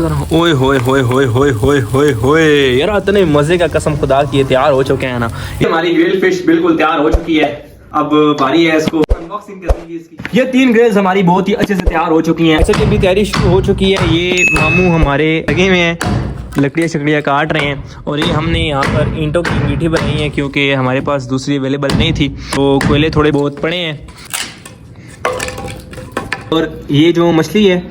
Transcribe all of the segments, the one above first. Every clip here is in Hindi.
ओए होए होए होए होए होए होए होए यार, इतने मजे का कसम खुदा की तैयार हो चुके हैं ना। ये हमारी ग्रिल फिश बिल्कुल तैयार हो चुकी है। अब बारी है इसको अनबॉक्सिंग करने की इसकी। ये 3 ग्रिल्स हमारी बहुत ही अच्छे से तैयार हो चुकी हैं। ऐसे की भी तैयारी शुरू हो चुकी है। ये मामू हमारे लगे हुए हैं, लकड़ियाँ शकड़ियाँ काट रहे हैं। और ये हमने यहाँ पर ईंटों की अंगीठी बनाई है क्योंकि हमारे पास दूसरी अवेलेबल नहीं थी, तो कोयले थोड़े बहुत पड़े हैं। और ये जो मछली है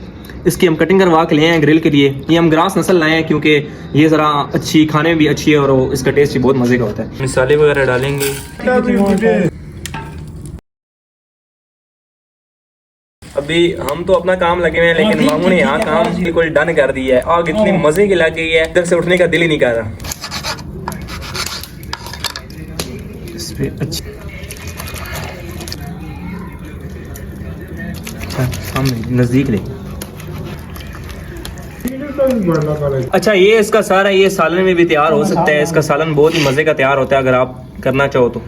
इसकी हम कटिंग करवा के ले आए हैं ग्रिल के लिए। ये हम ग्रास नस्ल लाए हैं क्योंकि ये ज़रा अच्छी, खाने में भी अच्छी है और इसका टेस्ट भी बहुत मज़े का होता है। मसाले वगैरह डालेंगे। अभी हम तो अपना काम लगे हुए हैं, लेकिन मामू ने यहाँ काम बिल्कुल डन कर दिया है। आग इतनी मज़े की लग गई है, इधर से उठने का दिल ही नहीं कर रहा। इस पे अच्छी नज़दीक ले। अच्छा, ये इसका सारा ये सालन में भी तैयार हो सकता है। इसका सालन बहुत ही मज़े का तैयार होता है अगर आप करना चाहो तो।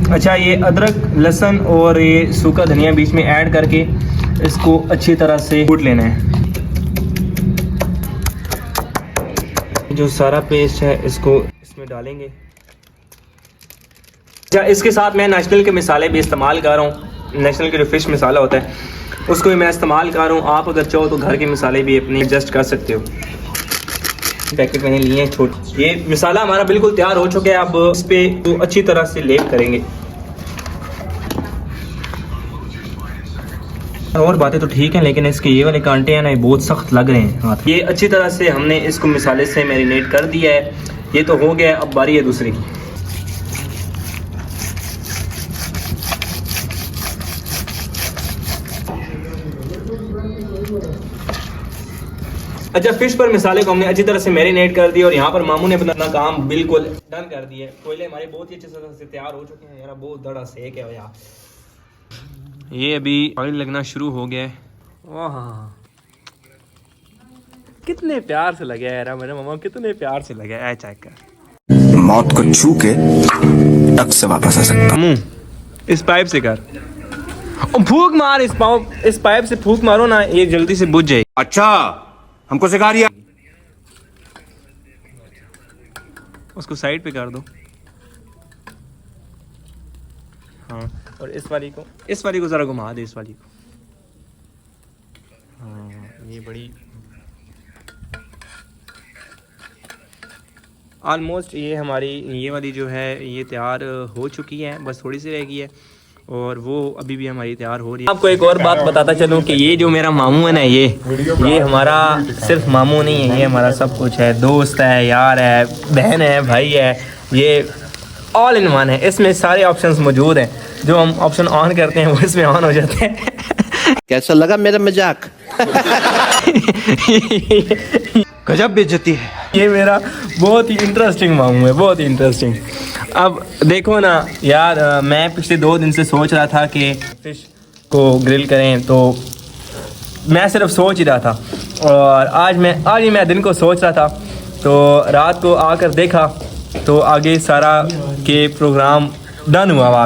अच्छा, ये अदरक, लहसुन और ये सूखा धनिया बीच में ऐड करके इसको अच्छी तरह से कूट लेना है। जो सारा पेस्ट है इसको इसमें डालेंगे। अच्छा, इसके साथ मैं नेशनल के मसाले भी इस्तेमाल कर रहा हूँ। नेशनल के जो फिश मसाला होता है उसको भी मैं इस्तेमाल कर रहा हूँ। आप अगर चाहो तो घर के मसाले भी अपने एडजस्ट कर सकते हो। पैकेट मैंने लिए हैं छोटे। ये मसाला हमारा बिल्कुल तैयार हो चुका है। अब इस पे तो अच्छी तरह से लेप करेंगे। और बातें तो ठीक हैं, लेकिन इसके ये वाले कांटे हैं ना, ये बहुत सख्त लग रहे हैं हाथ। ये अच्छी तरह से हमने इसको मसाले से मैरिनेट कर दिया है। ये तो हो गया, अब बारी है दूसरी की। अच्छा, फिश पर मसाले को हमने अच्छी तरह से मैरिनेट कर दिया और यहाँ पर मामू ने अपना काम बिल्कुल डन कर दिया है। कोयले हमारे बहुत ही अच्छी तरह से तैयार हो चुके हैं। यार बहुत बड़ा सेक है यार। ये अभी ऑयल लगना शुरू हो गया है। वाह, कितने प्यार से लगे यार मेरे मामा, कितने प्यार से लगे। ऐ चेक कर, मौत को छू के टक से वापस आ सकता। मामू इस पाइप से कर, फूंक मार। इस पाइप से फूंक मारो ना, ये जल्दी से बुझ जाए। अच्छा, हमको सिखा रिया। उसको साइड पे कर दो। हाँ, और इस वाली को जरा घुमा दे। इस वाली को, हाँ, ये बड़ी ऑलमोस्ट ये हमारी ये वाली जो है ये तैयार हो चुकी है। बस थोड़ी सी रह गई है और वो अभी भी हमारी तैयार हो रही है। आपको एक और बात बताता चलूँ कि ये जो मेरा मामू है ना, ये हमारा सिर्फ मामू नहीं है, ये हमारा सब कुछ है। दोस्त है, यार है, बहन है, भाई है। ये ऑल इन वन है। इसमें सारे ऑप्शंस मौजूद हैं। जो हम ऑप्शन ऑन करते हैं वो इसमें ऑन हो जाते हैं। कैसा लगा मेरा मजाक? गजब बेइज्जती है। ये मेरा बहुत ही इंटरेस्टिंग मामू है, बहुत ही इंटरेस्टिंग। अब देखो ना यार, मैं पिछले 2 दिन से सोच रहा था कि फिश को ग्रिल करें, तो मैं सिर्फ सोच ही रहा था। और आज ही मैं दिन को सोच रहा था, तो रात को आकर देखा तो आगे सारा के प्रोग्राम डन हुआ हुआ।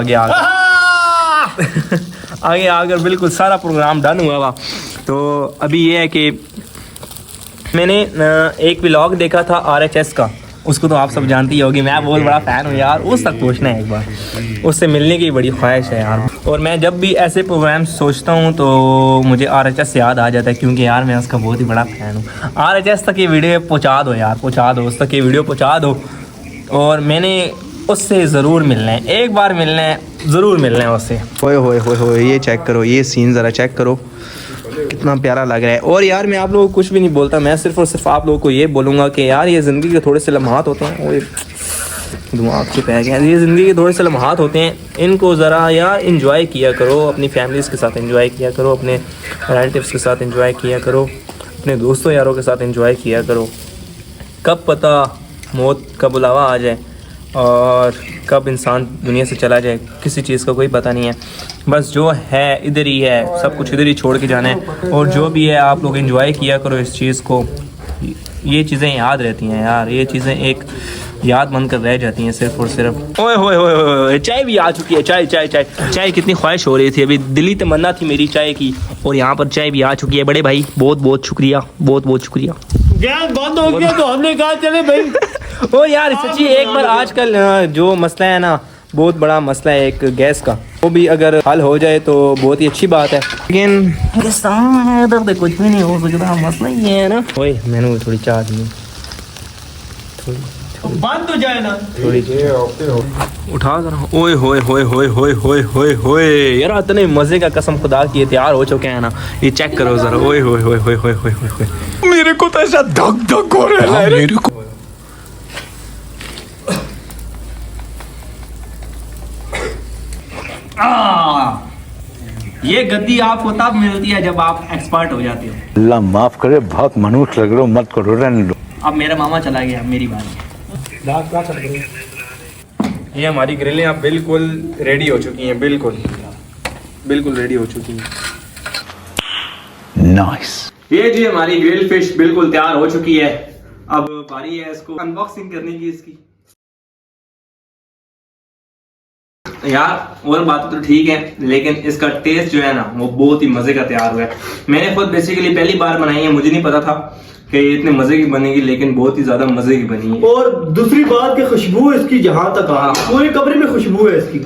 आगे आकर बिल्कुल सारा प्रोग्राम डन हुआ हुआ। तो अभी ये है कि मैंने एक व्लॉग देखा था RHS का, उसको तो आप सब जानती होगी। मैं बहुत बड़ा फ़ैन हूँ यार, उस तक पहुँचना है एक बार, उससे मिलने की बड़ी ख्वाहिश है यार। और मैं जब भी ऐसे प्रोग्राम सोचता हूँ तो मुझे RHS याद आ जाता है, क्योंकि यार मैं उसका बहुत ही बड़ा फ़ैन हूँ। RHS तक ये वीडियो पहुँचा दो यार, पहुँचा दो, उस तक ये वीडियो पहुँचा दो। और मैंने उससे ज़रूर मिलना है, एक बार मिलना है, ज़रूर मिलना है उससे। होए होए होए होए, ये चेक करो, ये सीन ज़रा चेक करो, कितना प्यारा लग रहा है। और यार मैं आप लोगों को कुछ भी नहीं बोलता, मैं सिर्फ और सिर्फ आप लोगों को ये बोलूँगा कि यार ये ज़िंदगी के थोड़े से लम्हात होते हैं। वो दिमाग से पै गया। ये ज़िंदगी के थोड़े से लम्हात होते हैं, इनको ज़रा यार इंजॉय किया करो। अपनी फैमिलीज़ के साथ इंजॉय किया करो, अपने रिलेटिव्स के साथ इंजॉय किया करो, अपने दोस्तों यारों के साथ इंजॉय किया करो। कब पता मौत का बुलावा आ जाए और कब इंसान दुनिया से चला जाए, किसी चीज़ का कोई पता नहीं है। बस जो है इधर ही है, सब कुछ इधर ही छोड़ के जाना है। और जो भी है आप लोग एंजॉय किया करो इस चीज़ को। ये चीज़ें याद रहती हैं यार, ये चीज़ें एक याद बन कर रह जाती हैं सिर्फ और सिर्फ। ओए होए होए होए, चाय भी आ चुकी है। चाय चाय चाय चाय कितनी ख्वाहिश हो रही थी, अभी दिली तमन्ना थी मेरी चाय की, और यहाँ पर चाय भी आ चुकी है। बड़े भाई बहुत बहुत शुक्रिया, बहुत बहुत शुक्रिया। गैस बंद हो गया तो हमने कहा चले भाई। ओ यार सच्ची एक बार आजकल जो मसला है ना, बहुत बड़ा मसला है एक गैस का, वो भी अगर हल हो जाए तो बहुत ही अच्छी बात है। लेकिन इधर तो कुछ भी नहीं हो सकता, मसला ही है ना। ओए मैंने थोड़ी चाय दी, बंद हो जाए ना थोड़ी उठा जरा। ओए होए होए होए होए होए होए होए यार, इतने मजे का कसम खुदा की तैयार हो चुके हैं ना, ये चेक करो जरा। ओए होए होए होए होए होए होए, मेरे को तो ऐसा धक धक हो रहा है मेरे को। ये गद्दी आपको तब मिलती है जब आप एक्सपर्ट हो जाते हो। अल्लाह माफ करे, बहुत मनुष्य लग रहे हो, मत करो, रहने दो। अब मेरा मामा चला गया, मेरी बारी। ये हमारी ग्रिलें अब बिल्कुल रेडी हो चुकी हैं, बिल्कुल बिल्कुल रेडी हो चुकी हैं। नाइस। ये जी हमारी ग्रिल फिश बिल्कुल तैयार हो चुकी है। अब बारी है इसको अनबॉक्सिंग करने की इसकी। यार और बात तो ठीक है, लेकिन इसका टेस्ट जो है ना वो बहुत ही मजे का तैयार हुआ है। मैंने खुद बेसिकली पहली बार बनाई है, मुझे नहीं पता था कि ये इतने मजे की बनेगी, लेकिन बहुत ही ज्यादा मजे की बनी है। और दूसरी बात की खुशबू इसकी जहाँ तक आ पूरे कमरे में खुशबू है इसकी।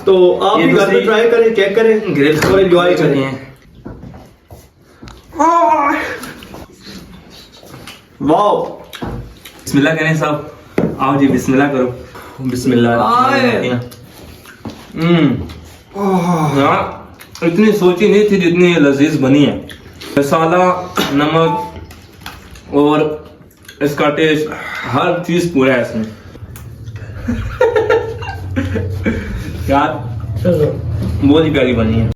तो आप ये भी घर में ट्राई करें, चेक करें, ग्रिल और एंजॉय करें। वाओ, बिस्मिल्लाह करें साहब, आओ जी बिस्मिल्लाह करो। बिस्मिल्लाह। यार इतनी सोची नहीं थी जितनी ये लजीज बनी है। मसाला, नमक और इसका टेस्ट, हर चीज पूरा है इसमें। यार बहुत ही प्यारी बनी है।